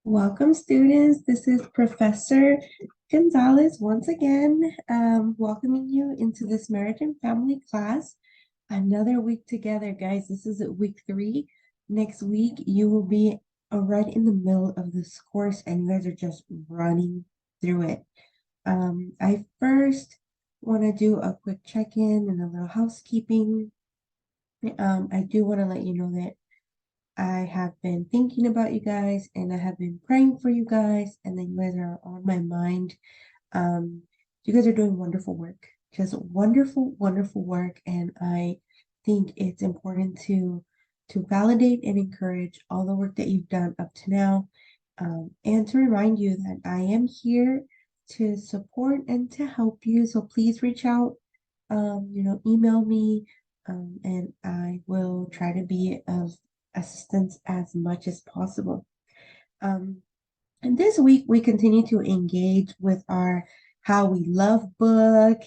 Welcome, students. This is Professor Gonzalez once again, welcoming you into this marriage and family class. Another week together, guys. This is week 3. Next week, you will be right in the middle of this course, and you guys are just running through it. I first want to do a quick check-in and a little housekeeping. I do want to let you know that I have been thinking about you guys and I have been praying for you guys, and then you guys are on my mind. Um, you guys are doing wonderful work, just wonderful, wonderful work. And I think it's important to validate and encourage all the work that you've done up to now. And to remind you that I am here to support and to help you. So please reach out, email me, and I will try to be of assistance as much as possible. And this week we continue to engage with our How We Love book,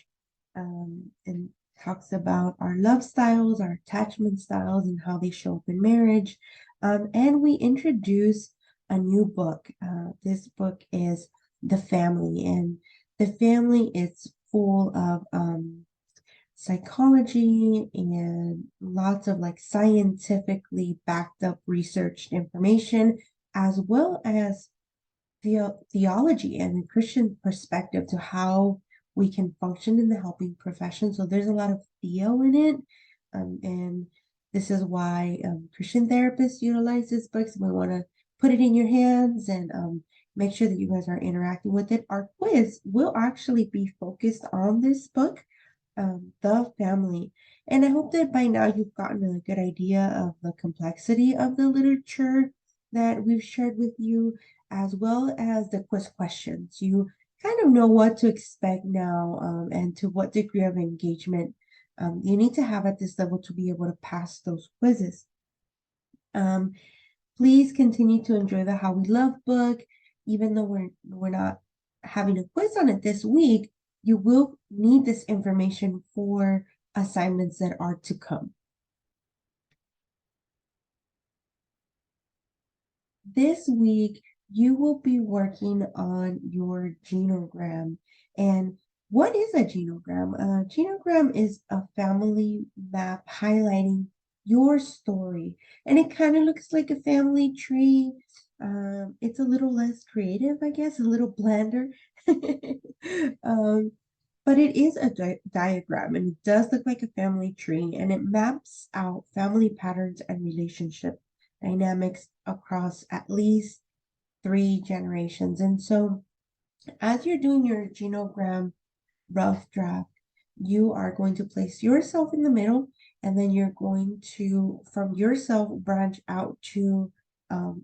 and talks about our love styles, our attachment styles, and how they show up in marriage. And we introduce a new book. This book is The Family, and The Family is full of psychology and lots of like scientifically backed up researched information, as well as theology and a Christian perspective to how we can function in the helping profession. So there's a lot of theo in it. And this is why Christian therapists utilize this book. So we want to put it in your hands and make sure that you guys are interacting with it. Our quiz will actually be focused on this book, The Family. And I hope that by now you've gotten a good idea of the complexity of the literature that we've shared with you, as well as the quiz questions. You kind of know what to expect now, and to what degree of engagement you need to have at this level to be able to pass those quizzes. Um, Please continue to enjoy the How We Love book. Even though we're not having a quiz on it this week, you will need this information for assignments that are to come. This week, you will be working on your genogram. And what is a genogram? A genogram is a family map highlighting your story. And it kind of looks like a family tree. It's a little less creative, I guess, a little blander. um, but it is a diagram, and it does look like a family tree, and it maps out family patterns and relationship dynamics across at least 3 generations. And so, as you're doing your genogram rough draft, you are going to place yourself in the middle, and then you're going to, from yourself, branch out to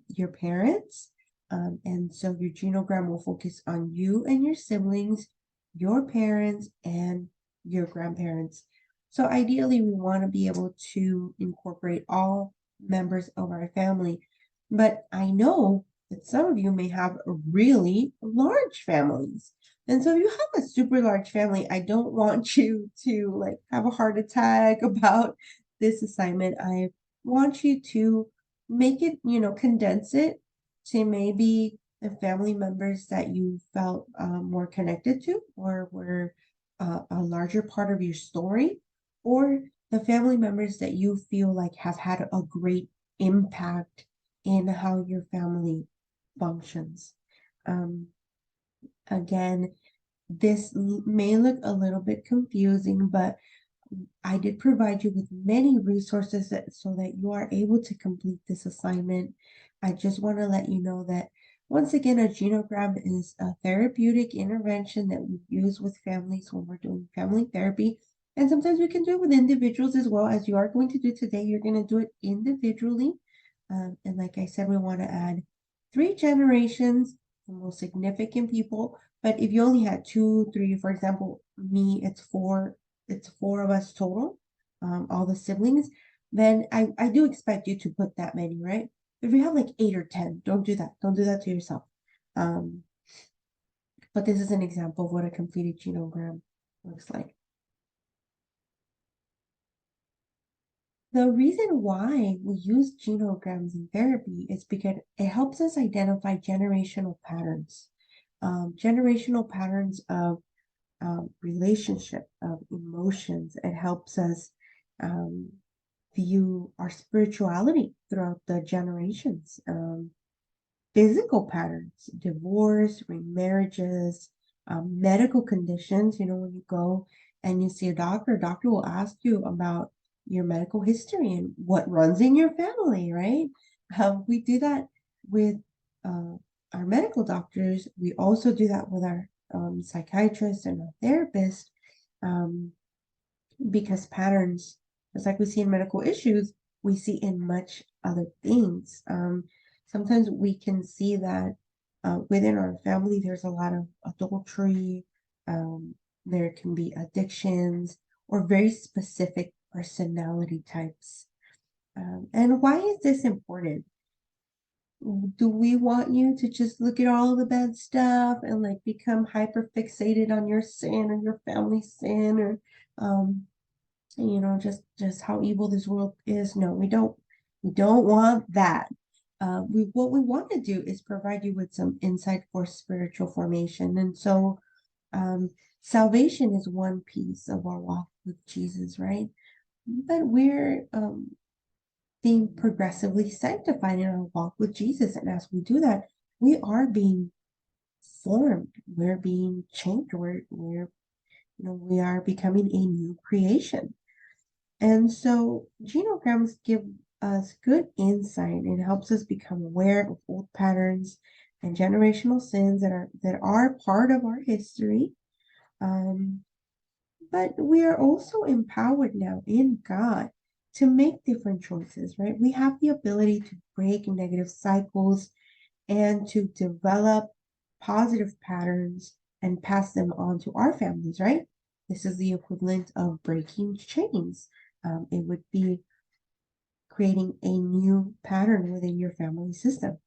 your parents. And so your genogram will focus on you and your siblings, your parents, and your grandparents. So ideally, we want to be able to incorporate all members of our family. But I know that some of you may have really large families. And so if you have a super large family, I don't want you to like have a heart attack about this assignment. I want you to make it, condense it to maybe the family members that you felt more connected to, or were a larger part of your story, or the family members that you feel like have had a great impact in how your family functions. Again, this may look a little bit confusing, but I did provide you with many resources so that you are able to complete this assignment. I just want to let you know that, once again, a genogram is a therapeutic intervention that we use with families when we're doing family therapy. And sometimes we can do it with individuals as well, as you are going to do today. You're going to do it individually. And like I said, we want to add 3 generations, the most significant people. But if you only had 2, 3, for example, me, it's four of us total, all the siblings, then I do expect you to put that many, right? If you have like 8 or 10, don't do that. Don't do that to yourself. Um, but this is an example of what a completed genogram looks like. The reason why we use genograms in therapy is because it helps us identify generational patterns of relationship, of emotions. It helps us um, view our spirituality throughout the generations. Physical patterns, divorce, remarriages, medical conditions. When you go and you see a doctor will ask you about your medical history and what runs in your family, right? We do that with uh, our medical doctors. We also do that with our psychiatrists and our therapists, um, because patterns, just like we see in medical issues, we see in much other things. Sometimes we can see that within our family, there's a lot of adultery, um, there can be addictions, or very specific personality types. And why is this important? Do we want you to just look at all the bad stuff and like become hyper fixated on your sin or your family sin, or um, just how evil this world is? No, we don't want that. What we want to do is provide you with some insight for spiritual formation. And so um, salvation is one piece of our walk with Jesus, right? But we're being progressively sanctified in our walk with Jesus. And as we do that, we are being formed, we're being changed, we are becoming a new creation. And so genograms give us good insight and helps us become aware of old patterns and generational sins that are part of our history. Um, but we are also empowered now in God to make different choices, right? We have the ability to break negative cycles and to develop positive patterns and pass them on to our families, right? This is the equivalent of breaking chains. It would be creating a new pattern within your family system.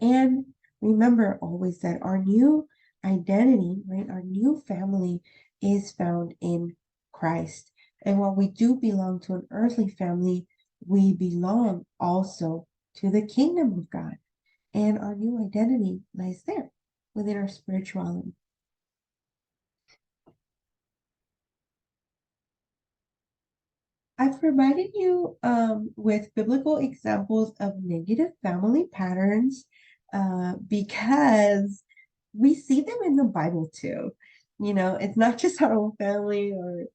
And remember always that our new identity, right, our new family is found in Christ. And while we do belong to an earthly family, we belong also to the kingdom of God. And our new identity lies there within our spirituality. I've provided you with biblical examples of negative family patterns because we see them in the Bible too. It's not just our own family or,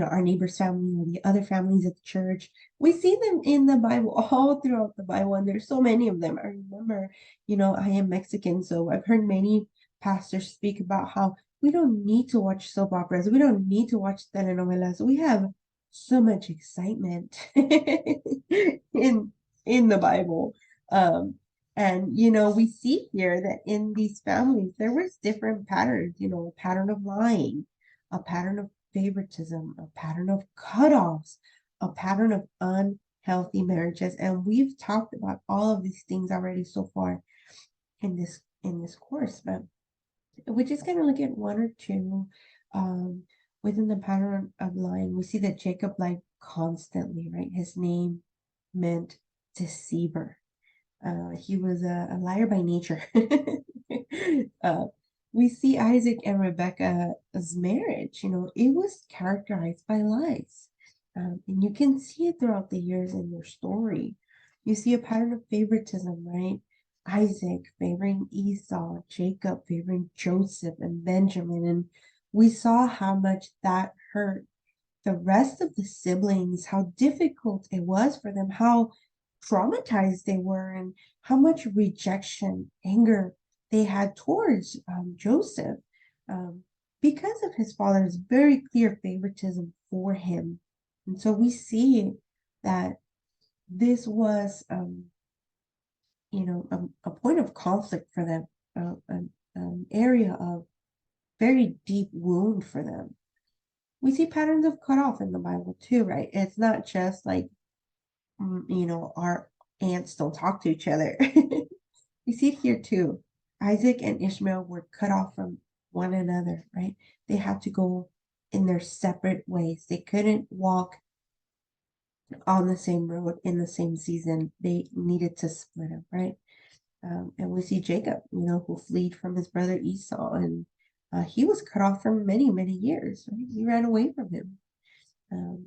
our neighbor's family or the other families at the church. We see them in the Bible, all throughout the Bible, and there's so many of them. I remember, I am Mexican, so I've heard many pastors speak about how we don't need to watch soap operas. We don't need to watch telenovelas. We have so much excitement in in the Bible. Um, and we see here that in these families there was different patterns, a pattern of lying, a pattern of favoritism, a pattern of cutoffs, a pattern of unhealthy marriages. And we've talked about all of these things already so far in this course, but we're just going to look at one or two. Um, Within the pattern of lying, we see that Jacob lied constantly, right? His name meant deceiver. He was a liar by nature. uh, we see Isaac and Rebecca's marriage, it was characterized by lies. And you can see it throughout the years in their story. You see a pattern of favoritism, right? Isaac favoring Esau, Jacob favoring Joseph and Benjamin. And we saw how much that hurt the rest of the siblings, how difficult it was for them, how traumatized they were, and how much rejection, anger they had towards Joseph, um, because of his father's very clear favoritism for him. And so we see that this was, a point of conflict for them, an area of very deep wound for them. We see patterns of cutoff in the Bible too, right? It's not just like, our aunts don't talk to each other. We see it here too. Isaac and Ishmael were cut off from one another, right? They had to go in their separate ways. They couldn't walk on the same road in the same season. They needed to split up, right? And we see Jacob, who fled from his brother Esau, and he was cut off for many, many years. Right? He ran away from him. Um,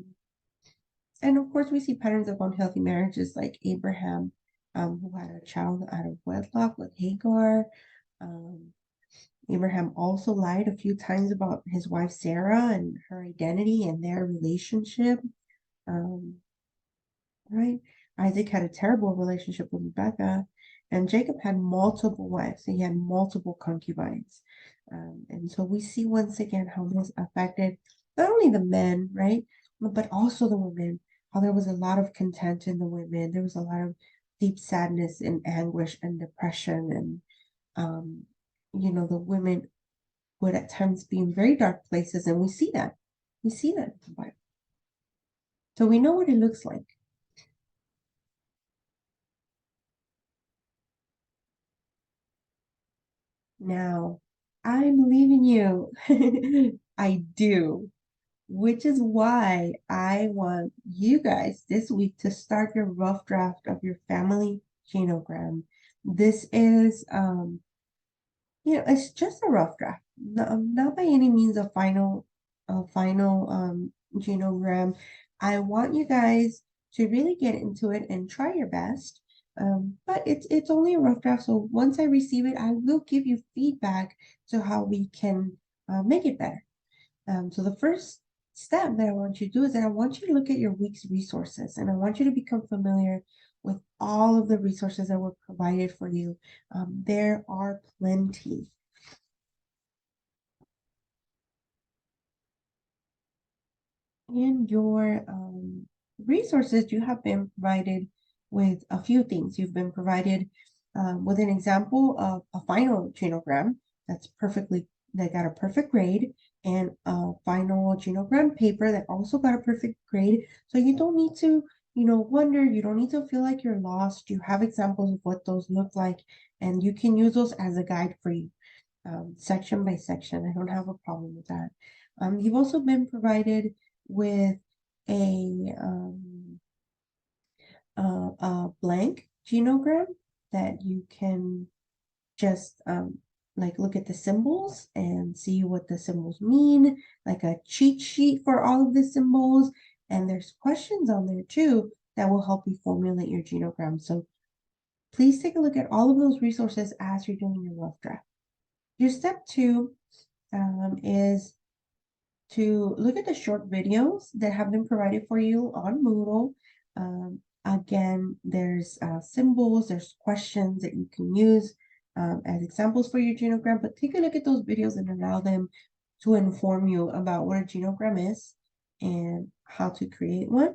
and of course, we see patterns of unhealthy marriages like Abraham, who had a child out of wedlock with Hagar. Um, Abraham also lied a few times about his wife Sarah and her identity and their relationship. Um, right? Isaac had a terrible relationship with Rebecca, and Jacob had multiple wives. He had multiple concubines. And so we see once again how this affected not only the men, right, but also the women, how there was a lot of content in the women. There was a lot of deep sadness and anguish and depression. And, the women would at times be in very dark places. And we see that. We see that in the Bible. So we know what it looks like. Now, I believe in you. I do, which is why I want you guys this week to start your rough draft of your family genogram. This is it's just a rough draft, not by any means a final genogram. I want you guys to really get into it and try your best. But it's only a rough draft, so once I receive it, I will give you feedback to how we can make it better. So the first step that I want you to do is that I want you to look at your week's resources, and I want you to become familiar with all of the resources that were provided for you. There are plenty. In your resources, you have been provided with a few things. You've been provided with an example of a final genogram that got a perfect grade, and a final genogram paper that also got a perfect grade. So you don't need to, wonder, you don't need to feel like you're lost. You have examples of what those look like, and you can use those as a guide for you, section by section. I don't have a problem with that. You've also been provided with a a blank genogram that you can just like look at the symbols and see what the symbols mean, like a cheat sheet for all of the symbols. And there's questions on there too that will help you formulate your genogram. So please take a look at all of those resources as you're doing your rough draft. Your step two is to look at the short videos that have been provided for you on Moodle. Again, there's symbols, there's questions that you can use as examples for your genogram, but take a look at those videos and allow them to inform you about what a genogram is and how to create one.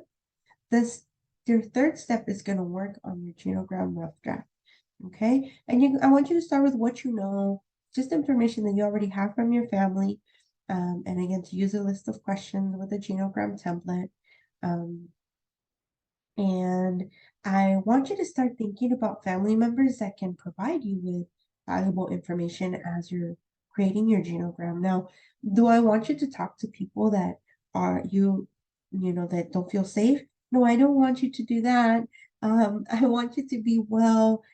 This, your third step is going to work on your genogram rough draft. Okay, and I want you to start with what you know, just information that you already have from your family, and again, to use a list of questions with a genogram template. Um, and I want you to start thinking about family members that can provide you with valuable information as you're creating your genogram. Now, do I want you to talk to people that are that don't feel safe? No, I don't want you to do that. I want you to be well.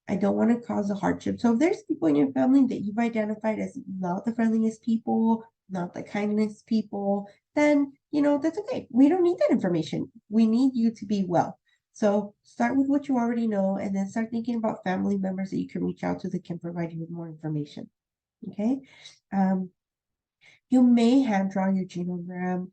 I don't want to cause a hardship. So if there's people in your family that you've identified as not the friendliest people, not the kindest people, then, that's okay. We don't need that information. We need you to be well. So start with what you already know, and then start thinking about family members that you can reach out to that can provide you with more information. Okay. Um, you may hand draw your genogram.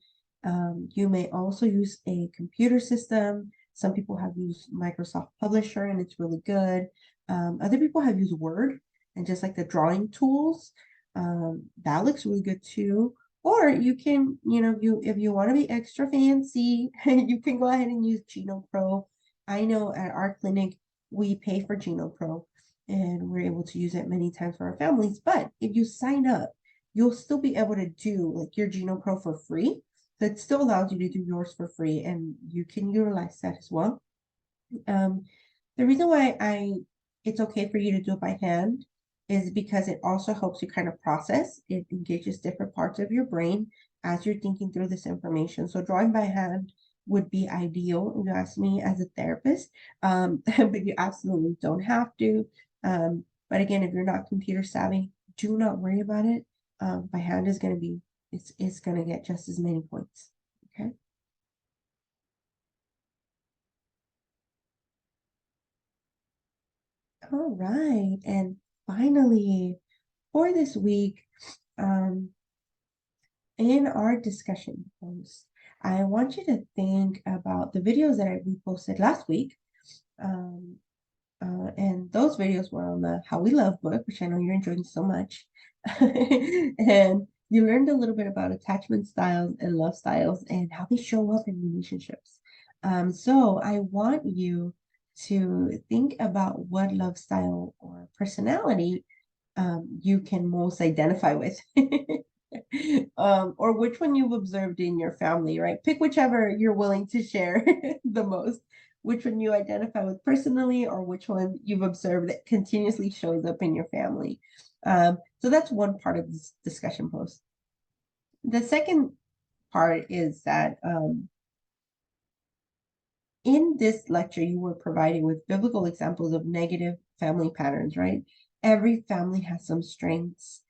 You may also use a computer system. Some people have used Microsoft Publisher and it's really good. Other people have used Word and just like the drawing tools. That looks really good too. Or you can, if you want to be extra fancy, you can go ahead and use GenoPro. I know at our clinic, we pay for GenoPro and we're able to use it many times for our families. But if you sign up, you'll still be able to do like your GenoPro for free. So it still allows you to do yours for free, and you can utilize that as well. The reason why it's okay for you to do it by hand is because it also helps you kind of process. It engages different parts of your brain as you're thinking through this information. So drawing by hand would be ideal, if you ask me, as a therapist. But you absolutely don't have to. But again, if you're not computer savvy, do not worry about it. By hand is going to be, it's going to get just as many points. Okay. All right. And finally, for this week, um, in our discussion post, I want you to think about the videos that we posted last week. Um, and those videos were on the How We Love book, which I know you're enjoying so much. And you learned a little bit about attachment styles and love styles and how they show up in relationships. So I want you to think about what love style or personality you can most identify with. Or which one you've observed in your family, right? Pick whichever you're willing to share the most, which one you identify with personally, or which one you've observed that continuously shows up in your family. So that's one part of this discussion post. The second part is that in this lecture, you were provided with biblical examples of negative family patterns, right? Every family has some strengths,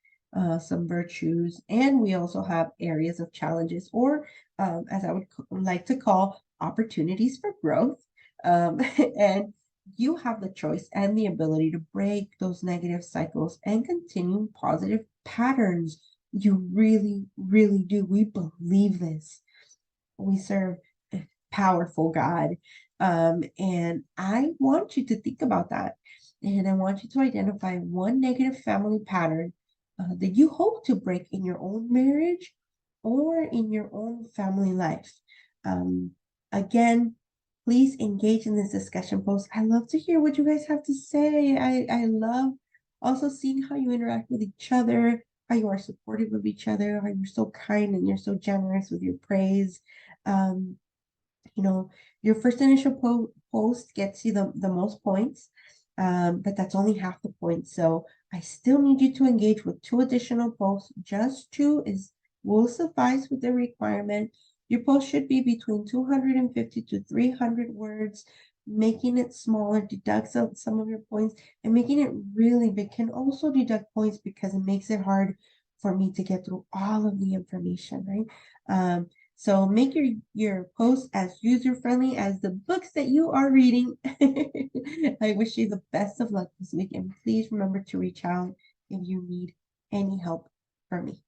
some virtues, and we also have areas of challenges, or as I would like to call, opportunities for growth. And you have the choice and the ability to break those negative cycles and continue positive patterns. You really, really do. We believe this. We serve a powerful God. And I want you to think about that. And I want you to identify one negative family pattern that you hope to break in your own marriage or in your own family life. Um, Again, please engage in this discussion post. I love to hear what you guys have to say. I love also seeing how you interact with each other, how you are supportive of each other, how you're so kind and you're so generous with your praise. Um, you know, your first initial post gets you the most points, but that's only half the points. So I still need you to engage with two additional posts. Just two is will suffice with the requirement. Your post should be between 250 to 300 words. Making it smaller deducts out some of your points, and making it really big can also deduct points because it makes it hard for me to get through all of the information, right? So make your post as user-friendly as the books that you are reading. I wish you the best of luck this week, and please remember to reach out if you need any help from me.